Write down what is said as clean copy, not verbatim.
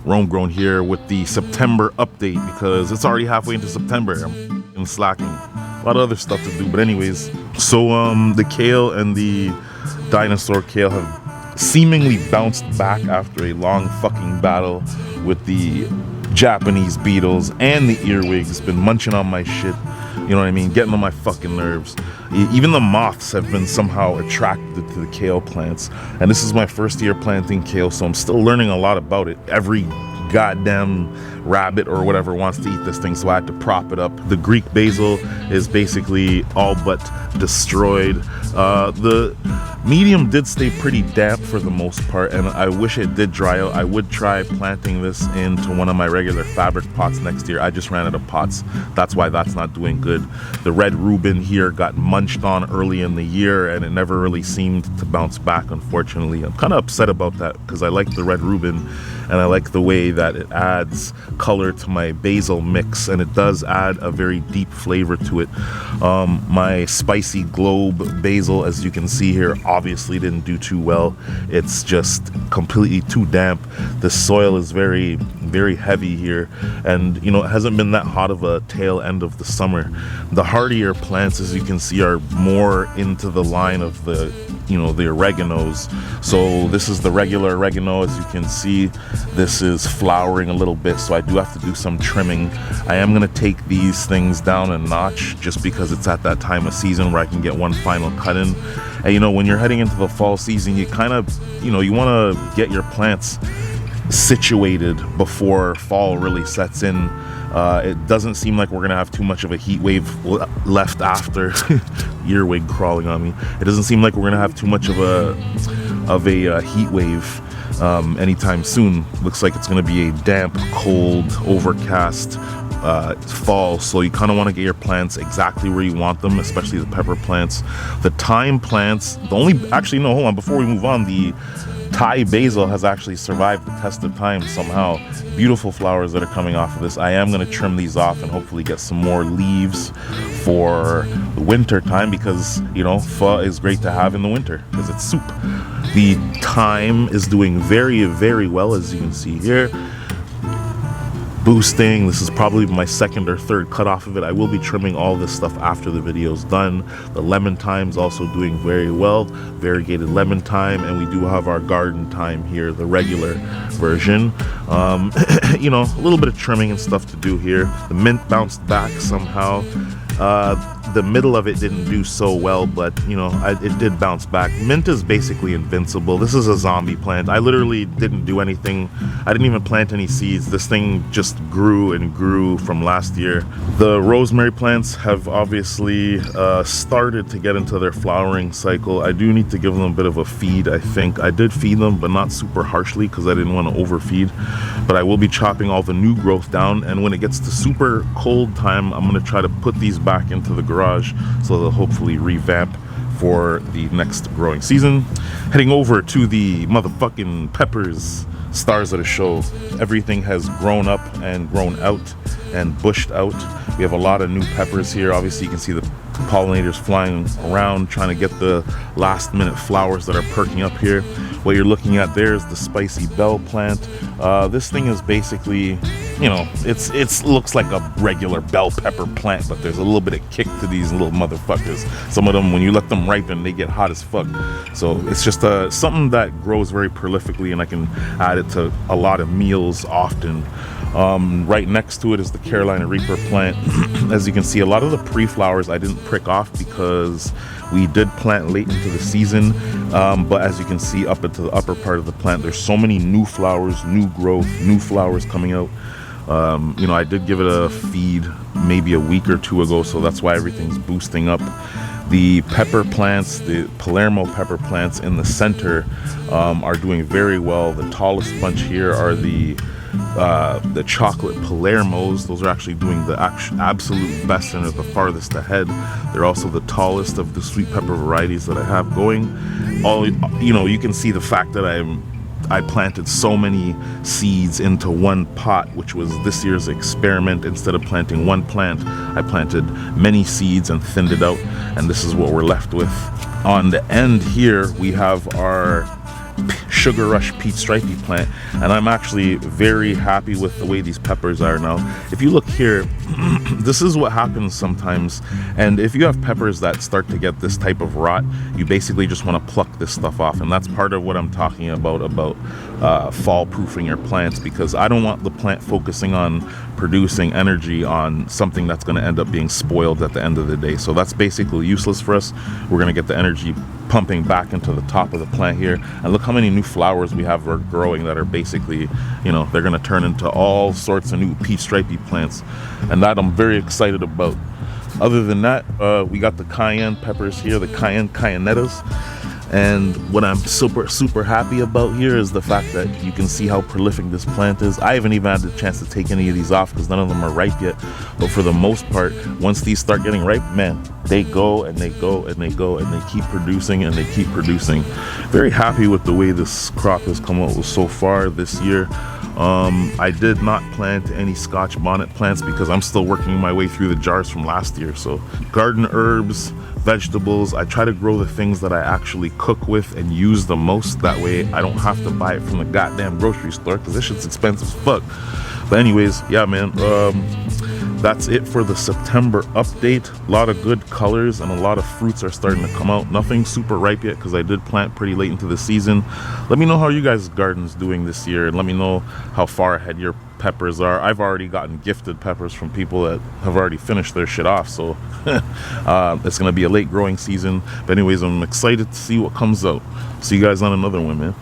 Rome Grown here with the September update because it's already halfway into September. I'm slacking. A lot of other stuff to do, but anyways. So the kale and the dinosaur kale have seemingly bounced back after a long fucking battle with the Japanese beetles and the earwigs. Been munching on my shit. You know what I mean? Getting on my fucking nerves. Even the moths have been somehow attracted to the kale plants. And this is my first year planting kale, so I'm still learning a lot about it. Every goddamn rabbit or whatever wants to eat this thing, so I had to prop it up. The Greek basil is basically all but destroyed. The medium did stay pretty damp for the most part, and I wish it did dry out. I would try planting this into one of my regular fabric pots next year. I just ran out of pots. That's why that's not doing good. The red Reuben here got munched on early in the year, and it never really seemed to bounce back, unfortunately. I'm kind of upset about that because I like the red Reuben, and I like the way that it adds color to my basil mix, and it does add a very deep flavor to it. My spicy globe basil, as you can see here, obviously didn't do too well. It's just completely too damp. The soil is very, very heavy here, and you know, it hasn't been that hot of a tail end of the summer. The hardier plants, as you can see, are more into the line of the, you know, the oreganos. So this is the regular oregano. As you can see, this is flowering a little bit, so I do have to do some trimming. I am going to take these things down a notch just because it's at that time of season where I can get one final cut in. And you know, when you're heading into the fall season, you kind of, you know, you want to get your plants situated before fall really sets in. It doesn't seem like we're gonna have too much of a heat wave left after earwig crawling on me. It doesn't seem like we're gonna have too much of a heat wave anytime soon. Looks like it's gonna be a damp, cold, overcast fall, so you kind of want to get your plants exactly where you want them, especially the pepper plants. The thyme plants, actually no, hold on, before we move on, the Thai basil has actually survived the test of time somehow. Beautiful flowers that are coming off of this. I am going to trim these off and hopefully get some more leaves for the winter time, because you know, pho is great to have in the winter because it's soup. The thyme is doing very, very well, as you can see here. Boosting. This is probably my second or third cut off of it. I will be trimming all this stuff after the video is done. The lemon thyme's also doing very well. Variegated lemon thyme, and we do have our garden thyme here, the regular version. You know, a little bit of trimming and stuff to do here. The mint bounced back somehow. The middle of it didn't do so well, but you know, it did bounce back. Mint is basically invincible. This is a zombie plant. I literally didn't do anything. I didn't even plant any seeds. This thing just grew and grew from last year. The rosemary plants have obviously started to get into their flowering cycle. I do need to give them a bit of a feed, I think. I did feed them, but not super harshly because I didn't want to overfeed. But I will be chopping all the new growth down, and when it gets to super cold time, I'm going to try to put these back into the garage so they'll hopefully revamp for the next growing season. Heading over to the motherfucking peppers, stars of the show. Everything has grown up and grown out and bushed out. We have a lot of new peppers here. Obviously you can see the pollinators flying around trying to get the last minute flowers that are perking up here. What you're looking at there is the spicy bell plant. This thing is basically, you know, it looks like a regular bell pepper plant, but there's a little bit of kick to these little motherfuckers. Some of them, when you let them ripen, they get hot as fuck. So it's just something that grows very prolifically, and I can add it to a lot of meals often. Right next to it is the Carolina Reaper plant. As you can see, a lot of the pre-flowers I didn't prick off because we did plant late into the season, but as you can see up into the upper part of the plant, there's so many new flowers, new growth, new flowers coming out. You know, I did give it a feed maybe a week or two ago, so that's why everything's boosting up. The pepper plants, the Palermo pepper plants in the center are doing very well. The tallest bunch here are the chocolate Palermos. Those are actually doing the absolute best and are the farthest ahead. They're also the tallest of the sweet pepper varieties that I have going. You know, you can see the fact that I planted so many seeds into one pot, which was this year's experiment. Instead of planting one plant, I planted many seeds and thinned it out, and this is what we're left with. On the end here, we have our Sugar Rush Peach Stripey plant, and I'm actually very happy with the way these peppers are now. If you look here, this is what happens sometimes, and if you have peppers that start to get this type of rot, you basically just want to pluck this stuff off, and that's part of what I'm talking about fall proofing your plants, because I don't want the plant focusing on producing energy on something that's going to end up being spoiled at the end of the day. So that's basically useless for us. We're going to get the energy pumping back into the top of the plant here, and look how many new flowers we have are growing that are basically, you know, they're going to turn into all sorts of new peach stripey plants, and that I'm very excited about. Other than that, we got the cayenne peppers here, the cayennetas. And what I'm super happy about here is the fact that you can see how prolific this plant is. I haven't even had the chance to take any of these off because none of them are ripe yet. But for the most part, once these start getting ripe, man, they go and they go and they go and they keep producing and they keep producing. Very happy with the way this crop has come out so far this year. I did not plant any Scotch bonnet plants because I'm still working my way through the jars from last year. So garden herbs, vegetables, I try to grow the things that I actually cook with and use the most. That way I don't have to buy it from the goddamn grocery store because this shit's expensive as fuck. But anyways, yeah, man, that's it for the September update. A lot of good colors and a lot of fruits are starting to come out. Nothing super ripe yet because I did plant pretty late into the season. Let me know how you guys' garden's doing this year, and let me know how far ahead your peppers are. I've already gotten gifted peppers from people that have already finished their shit off, so it's gonna be a late growing season. But anyways, I'm excited to see what comes out. See you guys on another one, man.